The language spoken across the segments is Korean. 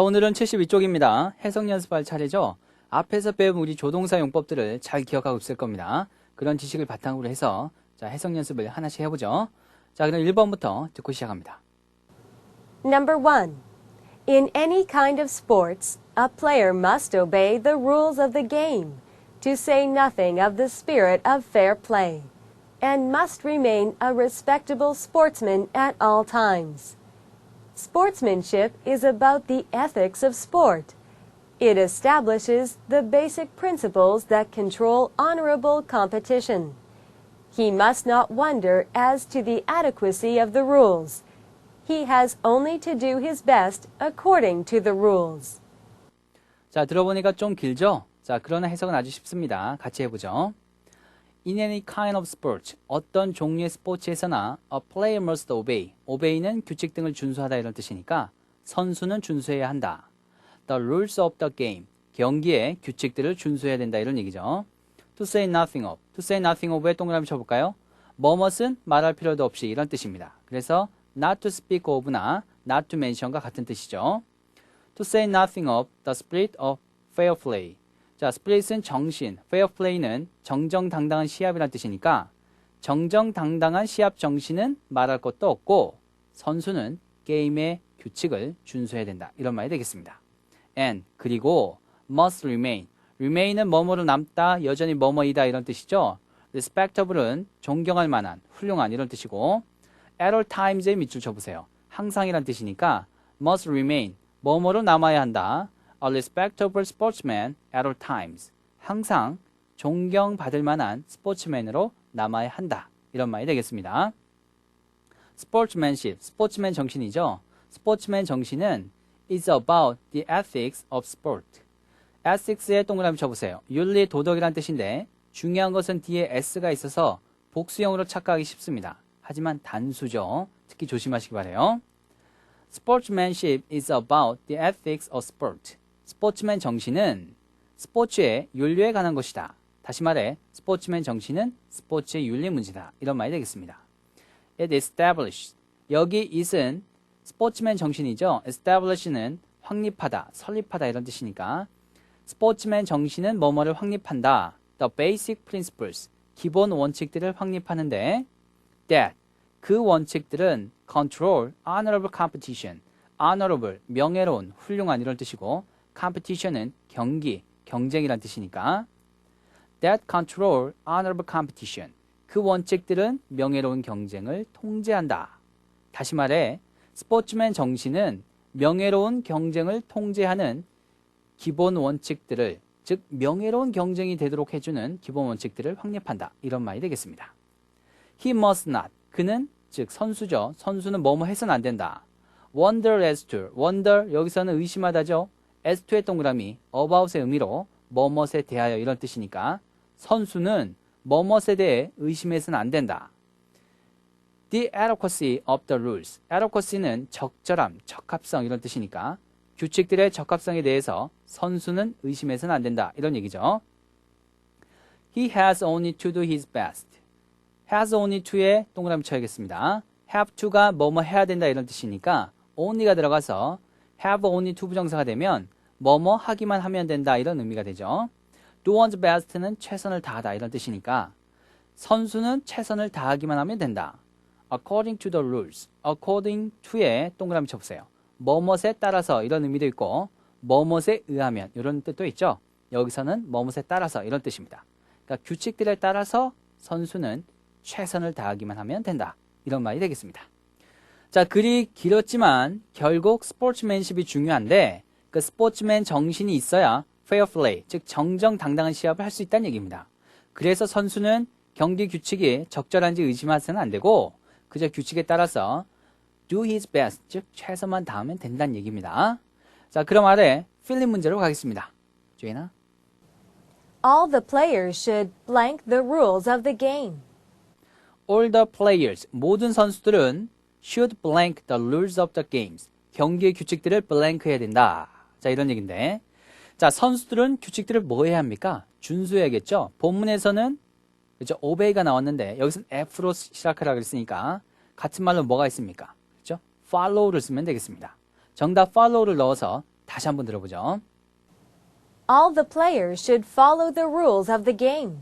자, 오늘은 72쪽입니다. 해석 연습할 차례죠. 앞에서 배운 우리 조동사 용법들을 잘 기억하고 있을 겁니다. 그런 지식을 바탕으로 해서 자, 해석 연습을 하나씩 해보죠. 자, 그럼 1번부터 듣고 시작합니다. Number 1. In any kind of sports, a player must obey the rules of the game, to say nothing of the spirit of fair play, and must remain a respectable sportsman at all times. Sportsmanship is about the ethics of sport. It establishes the basic principles that control honorable competition. He must not wonder as to the adequacy of the rules. He has only to do his best according to the rules. 자, 들어보니까 좀 길죠? 자, 그러나 해석은 아주 쉽습니다. 같이 해보죠. In any kind of sport, 어떤 종류의 스포츠에서나 a player must obey. obey는 규칙 등을 준수하다 이런 뜻이니까 선수는 준수해야 한다. The rules of the game, 경기의 규칙들을 준수해야 된다 이런 얘기죠. To say nothing of, to say nothing of에 동그라미 쳐볼까요? 뭐뭇은 말할 필요도 없이 이런 뜻입니다. 그래서 not to speak of나 not to mention과 같은 뜻이죠. To say nothing of the spirit of fair play. 자, spirit은 정신, fair play는 정정당당한 시합이란 뜻이니까 정정당당한 시합 정신은 말할 것도 없고 선수는 게임의 규칙을 준수해야 된다. 이런 말이 되겠습니다. And, 그리고 must remain. remain은 뭐뭐로 남다, 여전히 뭐뭐이다 이런 뜻이죠. respectable은 존경할 만한, 훌륭한 이런 뜻이고 at all times에 밑줄 쳐보세요. 항상이란 뜻이니까 must remain, 뭐뭐로 남아야 한다. A respectable sportsman at all times. 항상 존경받을 만한 스포츠맨으로 남아야 한다. 이런 말이 되겠습니다. Sportsmanship, 스포츠맨 정신이죠. 스포츠맨 정신은 is about the ethics of sport. ethics에 동그라미 쳐보세요. 윤리, 도덕이란 뜻인데 중요한 것은 뒤에 s가 있어서 복수형으로 착각하기 쉽습니다. 하지만 단수죠. 특히 조심하시기 바라요. Sportsmanship is about the ethics of sport. 스포츠맨 정신은 스포츠의 윤리에 관한 것이다. 다시 말해 스포츠맨 정신은 스포츠의 윤리 문제다. 이런 말이 되겠습니다. It established. 여기 it은 스포츠맨 정신이죠. establish는 확립하다, 설립하다 이런 뜻이니까 스포츠맨 정신은 뭐뭐를 확립한다. The basic principles. 기본 원칙들을 확립하는데 that. 그 원칙들은 control, honorable competition. honorable, 명예로운, 훌륭한 이런 뜻이고 competition은 경기, 경쟁이란 뜻이니까 that control honorable competition. 그 원칙들은 명예로운 경쟁을 통제한다. 다시 말해 스포츠맨 정신은 명예로운 경쟁을 통제하는 기본 원칙들을, 즉 명예로운 경쟁이 되도록 해주는 기본 원칙들을 확립한다. 이런 말이 되겠습니다. He must not. 그는, 즉 선수죠. 선수는 뭐뭐 해서는 안 된다. Wonder as to. wonder 여기서는 의심하다죠. as to의 동그라미 about의 의미로 뭐뭇에 대하여 이런 뜻이니까 선수는 뭐뭇에 대해 의심해서는 안 된다. The adequacy of the rules. adequacy는 적절함, 적합성 이런 뜻이니까 규칙들의 적합성에 대해서 선수는 의심해서는 안 된다. 이런 얘기죠. He has only to do his best. has only to에 동그라미 쳐야겠습니다. have to가 뭐뭐 해야 된다 이런 뜻이니까 only가 들어가서 have only to 부정사가 되면 뭐뭐 하기만 하면 된다 이런 의미가 되죠. do one's best는 최선을 다하다 이런 뜻이니까 선수는 최선을 다하기만 하면 된다. according to the rules. according to에 동그라미 쳐보세요. 뭐뭇에 따라서 이런 의미도 있고 뭐뭇에 의하면 이런 뜻도 있죠. 여기서는 뭐뭇에 따라서 이런 뜻입니다. 그러니까 규칙들에 따라서 선수는 최선을 다하기만 하면 된다. 이런 말이 되겠습니다. 자, 글이 길었지만 결국 스포츠맨십이 중요한데 그 스포츠맨 정신이 있어야 fair play, 즉 정정당당한 시합을 할 수 있다는 얘기입니다. 그래서 선수는 경기 규칙이 적절한지 의심하서는 안 되고 그저 규칙에 따라서 do his best, 즉 최선만 다하면 된다는 얘기입니다. 자, 그럼 아래 필링 문제로 가겠습니다. 주인아. All the players should blank the rules of the game. All the players, 모든 선수들은 should blank the rules of the games. 경기의 규칙들을 blank 해야 된다. 자, 이런 얘기인데. 자, 선수들은 규칙들을 뭐 해야 합니까? 준수해야겠죠? 본문에서는 그죠? obey가 나왔는데 여기서는 F로 시작하라고 했으니까 같은 말로 뭐가 있습니까? 그죠? follow를 쓰면 되겠습니다. 정답 follow를 넣어서 다시 한번 들어보죠. All the players should follow the rules of the game.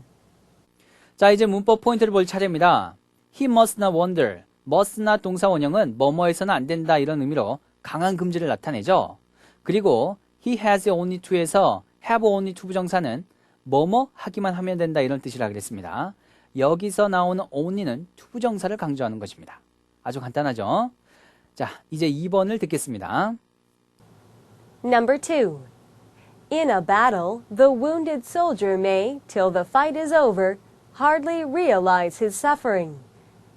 자, 이제 문법 포인트를 볼 차례입니다. He must not wander. must나 동사 원형은 뭐뭐해서는 안 된다 이런 의미로 강한 금지를 나타내죠. 그리고 he has only to에서 have only to 부정사는 뭐뭐 하기만 하면 된다 이런 뜻이라 그랬습니다. 여기서 나오는 only는 to 부정사를 강조하는 것입니다. 아주 간단하죠? 자, 이제 2번을 듣겠습니다. Number 2. In a battle, the wounded soldier may, till the fight is over, hardly realize his suffering.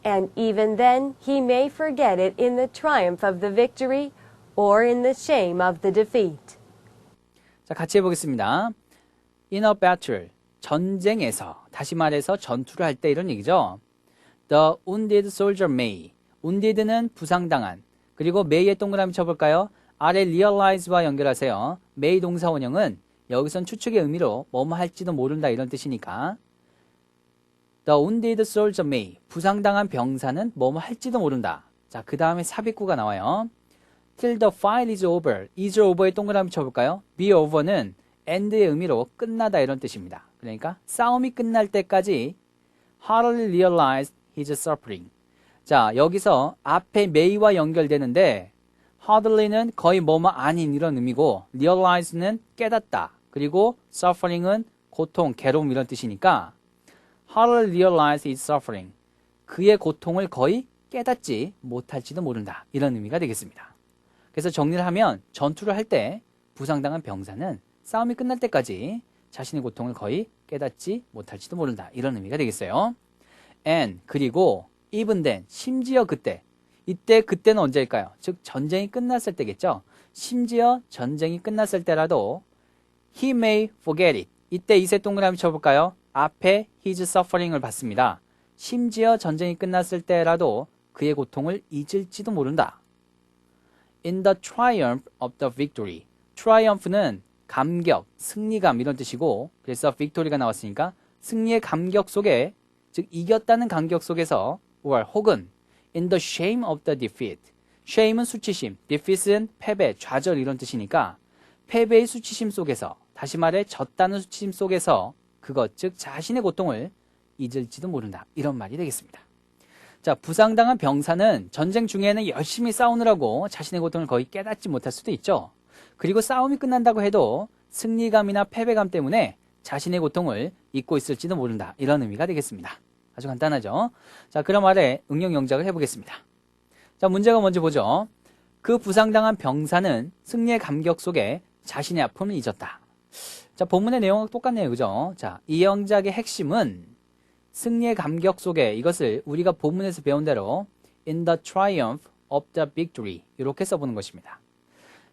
And even then, he may forget it in the triumph of the victory or in the shame of the defeat. 자, 같이 해보겠습니다. In a battle, 전쟁에서, 다시 말해서 전투를 할 때 이런 얘기죠. The wounded soldier may. wounded는 부상당한. 그리고 may에 동그라미 쳐볼까요? 아래 realize와 연결하세요. may 동사 원형은 여기선 추측의 의미로 뭐뭐 할지도 모른다 이런 뜻이니까 The wounded soldier may. 부상당한 병사는 뭐뭐 할지도 모른다. 자, 그 다음에 삽입구가 나와요. Till the fight is over. is over에 동그라미 쳐볼까요? be over는 end의 의미로 끝나다 이런 뜻입니다. 그러니까 싸움이 끝날 때까지 hardly realize his suffering. 자, 여기서 앞에 may와 연결되는데 hardly는 거의 뭐뭐 아닌 이런 의미고 realize는 깨닫다. 그리고 suffering은 고통, 괴로움 이런 뜻이니까 hardly realize his suffering. 그의 고통을 거의 깨닫지 못할지도 모른다. 이런 의미가 되겠습니다. 그래서 정리를 하면 전투를 할 때 부상당한 병사는 싸움이 끝날 때까지 자신의 고통을 거의 깨닫지 못할지도 모른다. 이런 의미가 되겠어요. And 그리고 even then 심지어 그때 그때는 언제일까요? 즉 전쟁이 끝났을 때겠죠. 심지어 전쟁이 끝났을 때라도 he may forget it. 이때 이세 동그라미 쳐볼까요? 앞에 his suffering을 봤습니다. 심지어 전쟁이 끝났을 때라도 그의 고통을 잊을지도 모른다. In the triumph of the victory. triumph는 감격, 승리감 이런 뜻이고 그래서 victory가 나왔으니까 승리의 감격 속에 즉 이겼다는 감격 속에서 or 혹은 in the shame of the defeat. shame은 수치심, defeat은 패배, 좌절 이런 뜻이니까 패배의 수치심 속에서 다시 말해 졌다는 수치심 속에서 그것 즉 자신의 고통을 잊을지도 모른다. 이런 말이 되겠습니다. 자, 부상당한 병사는 전쟁 중에는 열심히 싸우느라고 자신의 고통을 거의 깨닫지 못할 수도 있죠. 그리고 싸움이 끝난다고 해도 승리감이나 패배감 때문에 자신의 고통을 잊고 있을지도 모른다. 이런 의미가 되겠습니다. 아주 간단하죠? 자, 그럼 아래 응용 영작을 해보겠습니다. 자, 문제가 먼저 보죠. 그 부상당한 병사는 승리의 감격 속에 자신의 아픔을 잊었다. 자, 본문의 내용은 똑같네요. 그죠? 자, 이 영작의 핵심은 승리의 감격 속에 이것을 우리가 본문에서 배운 대로 in the triumph of the victory 이렇게 써보는 것입니다.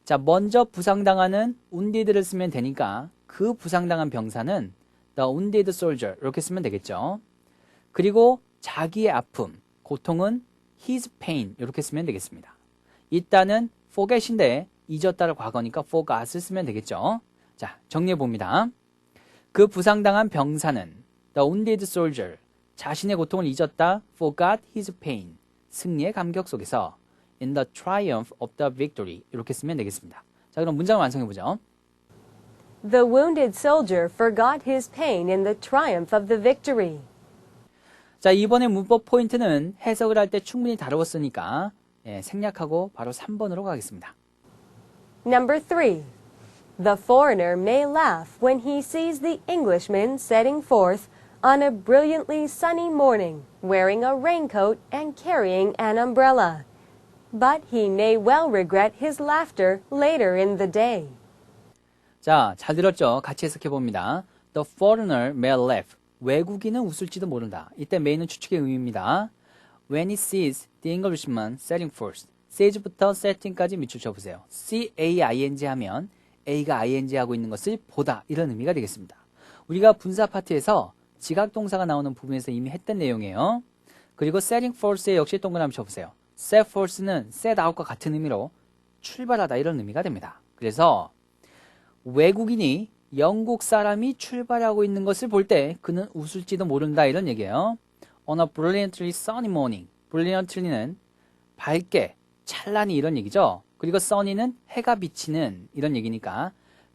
자, 먼저 부상당하는 wounded를 쓰면 되니까 그 부상당한 병사는 the wounded soldier 이렇게 쓰면 되겠죠. 그리고 자기의 아픔, 고통은 his pain 이렇게 쓰면 되겠습니다. 이따는 forget인데 잊었다를 과거니까 forgot을 쓰면 되겠죠. 자, 정리해 봅니다. 그 부상당한 병사는 the wounded soldier 자신의 고통을 잊었다 forgot his pain 승리의 감격 속에서 in the triumph of the victory 이렇게 쓰면 되겠습니다. 자, 그럼 문장을 완성해 보죠. The wounded soldier forgot his pain in the triumph of the victory. 자, 이번에 문법 포인트는 해석을 할 때 충분히 다루었으니까 생략하고 바로 3번으로 가겠습니다. Number 3. The foreigner may laugh when he sees the Englishman setting forth on a brilliantly sunny morning, wearing a raincoat and carrying an umbrella. But he may well regret his laughter later in the day. 자, 잘 들었죠? 같이 해석해 봅니다. The foreigner may laugh. 외국인은 웃을지도 모른다. 이때 may는 추측의 의미입니다. When he sees the Englishman setting forth. sees부터 setting까지 밑줄 쳐보세요. C-A-I-N-G 하면 A가 ing 하고 있는 것을 보다 이런 의미가 되겠습니다. 우리가 분사 파트에서 지각 동사가 나오는 부분에서 이미 했던 내용이에요. 그리고 setting forth에 역시 동그라미 쳐보세요. set forth는 set out과 같은 의미로 출발하다 이런 의미가 됩니다. 그래서 외국인이 영국 사람이 출발하고 있는 것을 볼 때 그는 웃을지도 모른다 이런 얘기예요. On a brilliantly sunny morning. brilliantly는 밝게, 찬란히 이런 얘기죠. 그리고 sunny는 해가 비치는 이런 얘기니까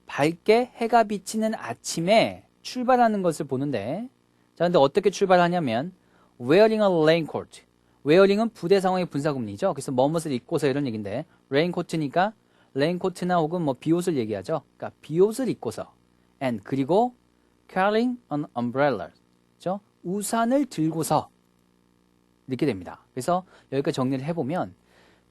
밝게 해가 비치는 아침에 출발하는 것을 보는데 자, 근데 어떻게 출발하냐면 wearing a raincoat. wearing은 부대 상황의 분사구문이죠. 그래서 뭐뭇을 입고서 이런 얘기인데 raincoat니까 레인코트나 혹은 뭐 비옷을 얘기하죠. 그러니까 비옷을 입고서 and 그리고 carrying an umbrella. 그렇죠? 우산을 들고서 이렇게 됩니다. 그래서 여기까지 정리를 해보면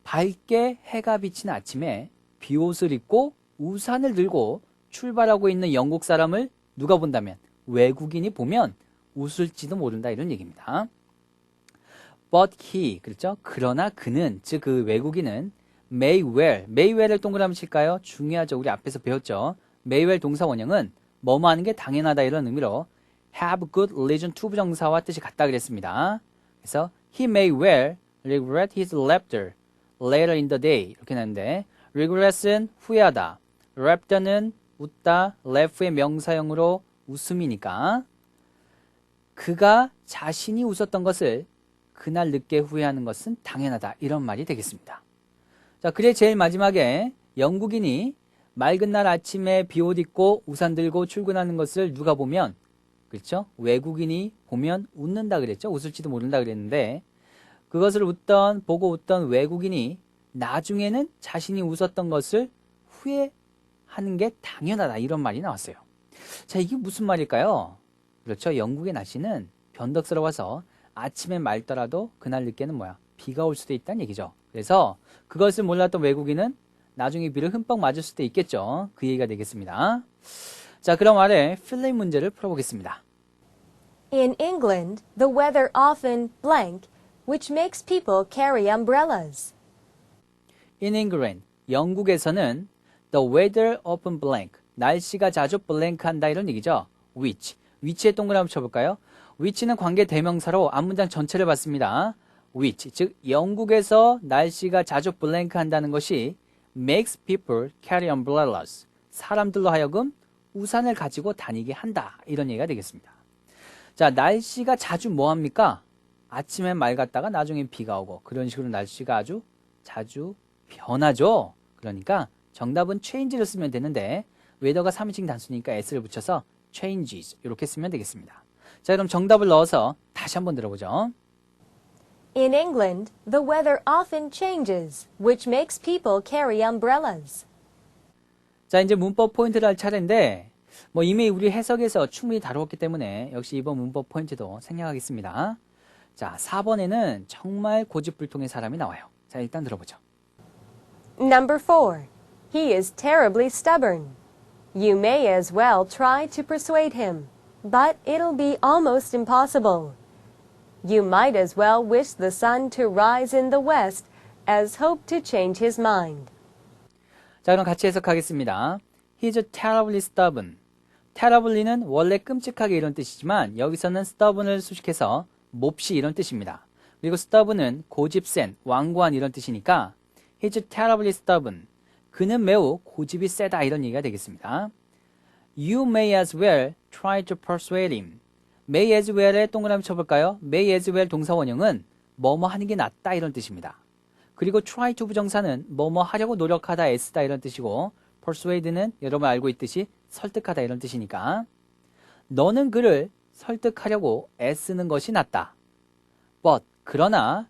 밝게 해가 비치는 아침에 비옷을 입고 우산을 들고 출발하고 있는 영국 사람을 누가 본다면 외국인이 보면 웃을지도 모른다 이런 얘기입니다. But he, 그렇죠? 그러나 그는, 즉 그 외국인은 may well을 동그라미 칠까요? 중요하죠. 우리 앞에서 배웠죠. may well 동사 원형은 뭐뭐 하는 게 당연하다 이런 의미로 have good reason to 부정사와 뜻이 같다 그랬습니다. 그래서 he may well regret his laughter later in the day 이렇게 나는데 regret은 후회하다, laughter는 웃다, laugh의 명사형으로 웃음이니까 그가 자신이 웃었던 것을 그날 늦게 후회하는 것은 당연하다 이런 말이 되겠습니다. 자, 그래 제일 마지막에 영국인이 맑은 날 아침에 비옷 입고 우산 들고 출근하는 것을 누가 보면 그렇죠? 외국인이 보면 웃는다 그랬죠? 웃을지도 모른다 그랬는데 그것을 보고 웃던 외국인이 나중에는 자신이 웃었던 것을 후회하는 게 당연하다 이런 말이 나왔어요. 자, 이게 무슨 말일까요? 그렇죠. 영국의 날씨는 변덕스러워서 아침에 맑더라도 그날 늦게는 비가 올 수도 있다는 얘기죠. 그래서 그것을 몰랐던 외국인은 나중에 비를 흠뻑 맞을 수도 있겠죠. 그 얘기가 되겠습니다. 자, 그럼 아래 필링 문제를 풀어보겠습니다. In England, the weather often blank, which makes people carry umbrellas. In England, 영국에서는 the weather often blank, 날씨가 자주 블랭크한다 이런 얘기죠. which에 동그라미 쳐볼까요? which는 관계 대명사로 앞문장 전체를 봤습니다. which, 즉 영국에서 날씨가 자주 블랭크한다는 것이 makes people carry umbrellas, 사람들로 하여금 우산을 가지고 다니게 한다 이런 얘기가 되겠습니다. 자, 날씨가 자주 뭐합니까? 아침엔 맑았다가 나중엔 비가 오고 그런 식으로 날씨가 아주 자주 변하죠. 그러니까 정답은 change를 쓰면 되는데 웨더가 3인칭 단수니까 s를 붙여서 changes 이렇게 쓰면 되겠습니다. 자, 그럼 정답을 넣어서 다시 한번 들어보죠. In England, the weather often changes, which makes people carry umbrellas. 자, 이제 문법 포인트를 할 차례인데 이미 우리 해석에서 충분히 다루었기 때문에 역시 이번 문법 포인트도 생략하겠습니다. 자, 4번에는 정말 고집불통의 사람이 나와요. 자, 일단 들어보죠. Number 4. He is terribly stubborn. You may as well try to persuade him, but it'll be almost impossible. You might as well wish the sun to rise in the west as hope to change his mind. 자, 그럼 같이 해석하겠습니다. He's terribly stubborn. terribly는 원래 끔찍하게 이런 뜻이지만 여기서는 stubborn을 수식해서 몹시 이런 뜻입니다. 그리고 stubborn은 고집센, 완고한 이런 뜻이니까 He's terribly stubborn. 그는 매우 고집이 세다 이런 얘기가 되겠습니다. You may as well try to persuade him. may as well에 동그라미 쳐볼까요? may as well 동사 원형은 뭐뭐 하는 게 낫다 이런 뜻입니다. 그리고 try to 부정사는 뭐뭐 하려고 노력하다 애쓰다 이런 뜻이고 persuade는 여러분 알고 있듯이 설득하다 이런 뜻이니까 너는 그를 설득하려고 애쓰는 것이 낫다. But 그러나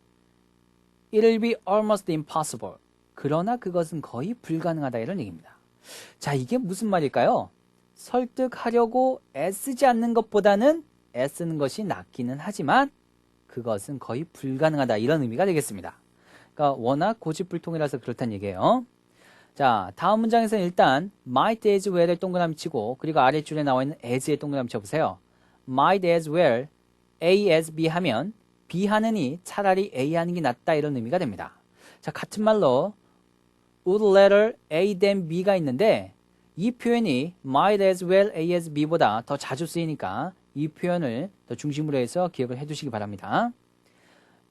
it'll be almost impossible. 그러나 그것은 거의 불가능하다 이런 얘기입니다. 자, 이게 무슨 말일까요? 설득하려고 애쓰지 않는 것보다는 애쓰는 것이 낫기는 하지만 그것은 거의 불가능하다 이런 의미가 되겠습니다. 그러니까 워낙 고집불통이라서 그렇다는 얘기예요. 자, 다음 문장에서는 일단 might as well을 동그라미 치고 그리고 아랫줄에 나와 있는 as의 동그라미 쳐보세요. might as well A as B 하면 B 하느니 차라리 A 하는 게 낫다 이런 의미가 됩니다. 자, 같은 말로 would rather A than B가 있는데 이 표현이 might as well A as B보다 더 자주 쓰이니까 이 표현을 더 중심으로 해서 기억을 해두시기 바랍니다.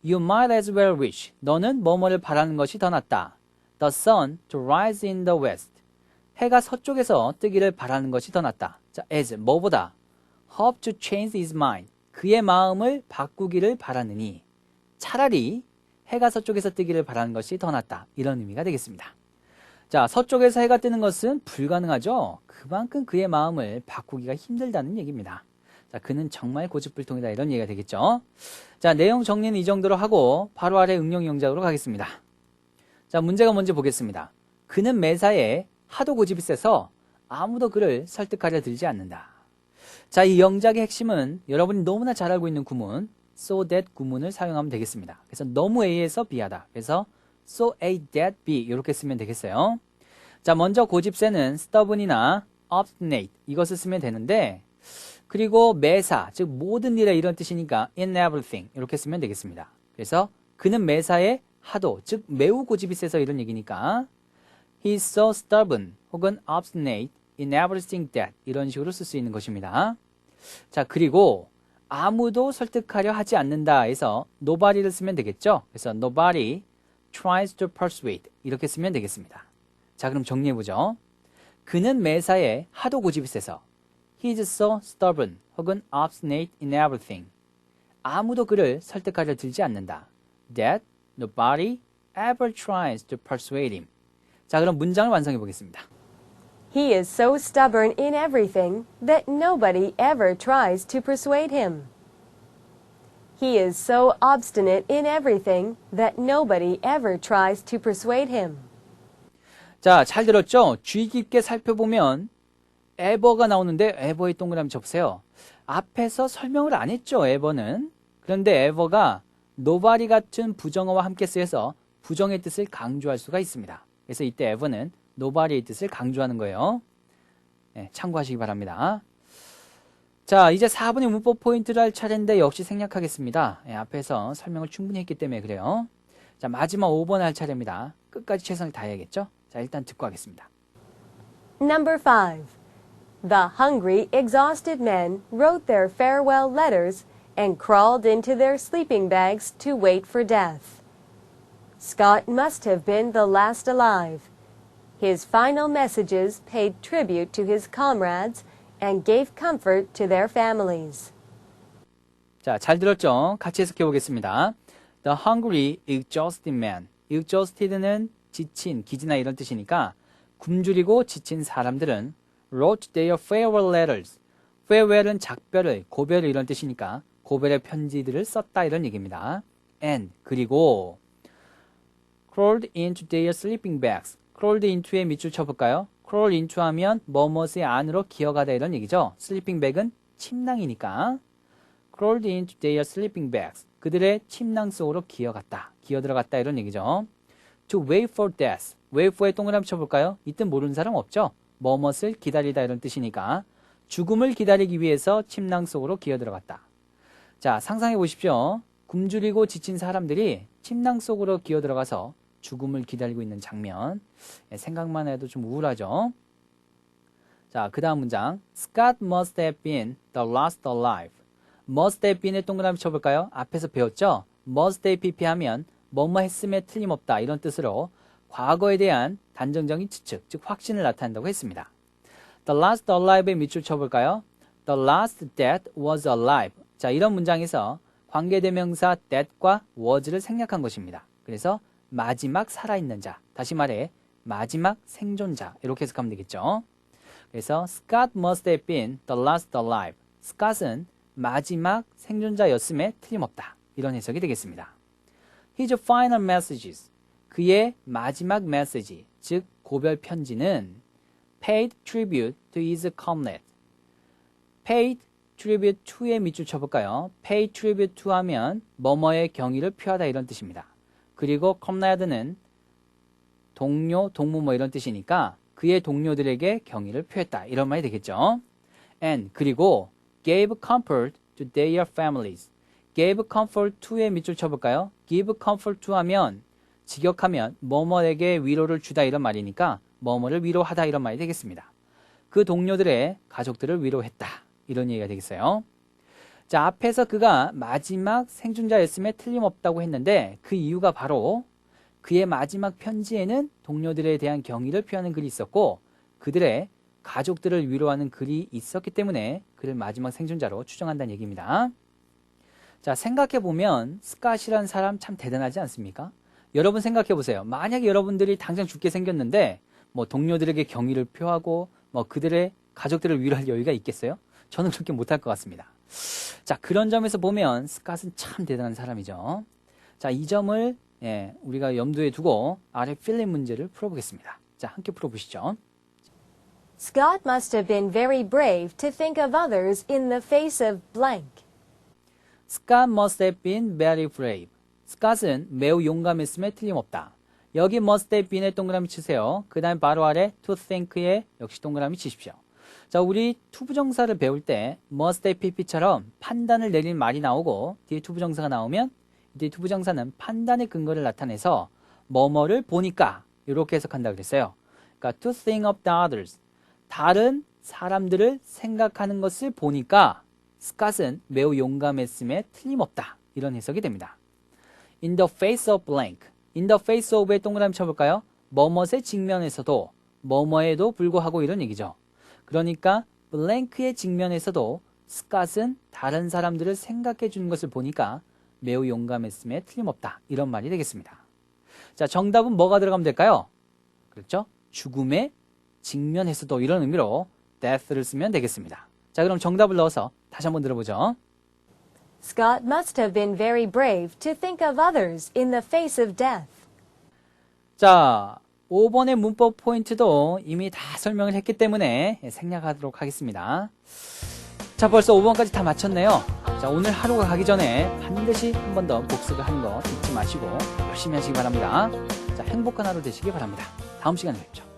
You might as well wish. 너는 뭐뭐를 바라는 것이 더 낫다. The sun to rise in the west. 해가 서쪽에서 뜨기를 바라는 것이 더 낫다. 자, as 뭐보다 hope to change his mind. 그의 마음을 바꾸기를 바라느니 차라리 해가 서쪽에서 뜨기를 바라는 것이 더 낫다. 이런 의미가 되겠습니다. 자, 서쪽에서 해가 뜨는 것은 불가능하죠. 그만큼 그의 마음을 바꾸기가 힘들다는 얘기입니다. 자, 그는 정말 고집불통이다 이런 얘기가 되겠죠. 자, 내용 정리는 이 정도로 하고 바로 아래 응용 영작으로 가겠습니다. 자, 문제가 뭔지 보겠습니다. 그는 매사에 하도 고집이 세서 아무도 그를 설득하려 들지 않는다. 자, 이 영작의 핵심은 여러분이 너무나 잘 알고 있는 구문 so that 구문을 사용하면 되겠습니다. 그래서 너무 A에서 B하다. 그래서 so A that B 이렇게 쓰면 되겠어요. 자, 먼저 고집세는 stubborn이나 obstinate 이것을 쓰면 되는데 그리고 매사, 즉 모든 일에 이런 뜻이니까 in everything 이렇게 쓰면 되겠습니다. 그래서 그는 매사에 하도, 즉 매우 고집이 세서 이런 얘기니까 He's so stubborn 혹은 obstinate in everything that 이런 식으로 쓸 수 있는 것입니다. 자, 그리고 아무도 설득하려 하지 않는다 해서 nobody를 쓰면 되겠죠. 그래서 nobody tries to persuade 이렇게 쓰면 되겠습니다. 자, 그럼 정리해보죠. 그는 매사에 하도 고집이 세서 He's so stubborn 혹은 obstinate in everything. 아무도 그를 설득하려 들지 않는다. That nobody ever tries to persuade him. 자, 그럼 문장을 완성해 보겠습니다. He is so stubborn in everything that nobody ever tries to persuade him. He is so obstinate in everything that nobody ever tries to persuade him. 자, 잘 들었죠? 주의 깊게 살펴보면 ever가 나오는데 ever의 동그라미 쳐보세요. 앞에서 설명을 안 했죠, ever는. 그런데 ever가 nobody 같은 부정어와 함께 쓰여서 부정의 뜻을 강조할 수가 있습니다. 그래서 이때 ever는 nobody의 뜻을 강조하는 거예요. 네, 참고하시기 바랍니다. 자, 이제 4분의 문법 포인트를 할 차례인데 역시 생략하겠습니다. 네, 앞에서 설명을 충분히 했기 때문에 그래요. 자, 마지막 5번 할 차례입니다. 끝까지 최선을 다해야겠죠? 자, 일단 듣고 하겠습니다. Number 5. The hungry, exhausted men wrote their farewell letters and crawled into their sleeping bags to wait for death. Scott must have been the last alive. His final messages paid tribute to his comrades and gave comfort to their families. 자, 잘 들었죠? 같이 해석해 보겠습니다. The hungry, exhausted man. exhausted는 지친, 기지나 이런 뜻이니까 굶주리고 지친 사람들은 wrote their farewell letters. farewell은 작별을, 고별을 이런 뜻이니까 고별의 편지들을 썼다 이런 얘기입니다. and 그리고 crawled into their sleeping bags. crawled into에 밑줄 쳐볼까요? crawl into 하면 뭐뭇의 안으로 기어가다 이런 얘기죠. sleeping bag은 침낭이니까 crawled into their sleeping bags. 그들의 침낭 속으로 기어갔다, 기어들어갔다 이런 얘기죠. to wait for death. wait for에 동그라미 쳐볼까요? 이 뜻 모르는 사람 없죠? 뭐뭇을 기다리다 이런 뜻이니까 죽음을 기다리기 위해서 침낭 속으로 기어들어갔다. 자, 상상해 보십시오. 굶주리고 지친 사람들이 침낭 속으로 기어들어가서 죽음을 기다리고 있는 장면. 생각만 해도 좀 우울하죠? 자, 그 다음 문장. Scott must have been the last alive. must have been에 동그라미 쳐볼까요? 앞에서 배웠죠? must have been 하면 뭐뭐 했음에 틀림없다 이런 뜻으로 과거에 대한 단정적인 추측, 즉 확신을 나타낸다고 했습니다. The last alive에 밑줄 쳐볼까요? The last that was alive. 자, 이런 문장에서 관계대명사 that과 was를 생략한 것입니다. 그래서 마지막 살아있는 자, 다시 말해 마지막 생존자 이렇게 해석하면 되겠죠. 그래서 Scott must have been the last alive. Scott은 마지막 생존자였음에 틀림없다. 이런 해석이 되겠습니다. His final messages. 그의 마지막 메시지, 즉 고별 편지는 paid tribute to his comrade. paid tribute to에 밑줄 쳐볼까요? pay tribute to 하면 뭐뭐의 경의를 표하다 이런 뜻입니다. 그리고 comrade는 동료, 동무 뭐 이런 뜻이니까 그의 동료들에게 경의를 표했다 이런 말이 되겠죠. and 그리고 gave comfort to their families. gave comfort to에 밑줄 쳐볼까요? give comfort to 하면 직역하면 뭐뭐에게 위로를 주다 이런 말이니까 뭐뭐를 위로하다 이런 말이 되겠습니다. 그 동료들의 가족들을 위로했다 이런 얘기가 되겠어요. 자, 앞에서 그가 마지막 생존자였음에 틀림없다고 했는데 그 이유가 바로 그의 마지막 편지에는 동료들에 대한 경의를 표하는 글이 있었고 그들의 가족들을 위로하는 글이 있었기 때문에 그를 마지막 생존자로 추정한다는 얘기입니다. 자, 생각해보면 스캇이라는 사람 참 대단하지 않습니까? 여러분 생각해보세요. 만약에 여러분들이 당장 죽게 생겼는데 뭐 동료들에게 경의를 표하고 뭐 그들의 가족들을 위로할 여유가 있겠어요? 저는 그렇게 못할 것 같습니다. 자, 그런 점에서 보면 스캇은 참 대단한 사람이죠. 자, 이 점을 우리가 염두에 두고 아래 필링 문제를 풀어보겠습니다. 자, 함께 풀어보시죠. Scott must have been very brave to think of others in the face of blank. Scott must have been very brave. 스캇은 매우 용감했음에 틀림없다. 여기 must have been에 동그라미 치세요. 그 다음 바로 아래 to think에 역시 동그라미 치십시오. 자, 우리 투부정사를 배울 때 must have pp처럼 판단을 내릴 말이 나오고 뒤에 투부정사가 나오면 뒤에 투부정사는 판단의 근거를 나타내서 뭐뭐를 보니까 이렇게 해석한다 그랬어요. 그러니까 to think of the others. 다른 사람들을 생각하는 것을 보니까 스캇은 매우 용감했음에 틀림없다. 이런 해석이 됩니다. In the face of blank. In the face of에 동그라미 쳐볼까요? 뭐뭇의 직면에서도 뭐뭐에도 불구하고 이런 얘기죠. 그러니까 blank의 직면에서도 스캇은 다른 사람들을 생각해 주는 것을 보니까 매우 용감했음에 틀림없다. 이런 말이 되겠습니다. 자, 정답은 뭐가 들어가면 될까요? 그렇죠? 죽음의 직면에서도 이런 의미로 death를 쓰면 되겠습니다. 자, 그럼 정답을 넣어서 다시 한번 들어보죠. Scott must have been very brave to think of others in the face of death. 자, 5번의 문법 포인트도 이미 다 설명을 했기 때문에 생략하도록 하겠습니다. 자, 벌써 5번까지 다 마쳤네요. 자, 오늘 하루가 가기 전에 반드시 한 번 더 복습을 하는 거 잊지 마시고 열심히 하시기 바랍니다. 자, 행복한 하루 되시기 바랍니다. 다음 시간에 뵙죠.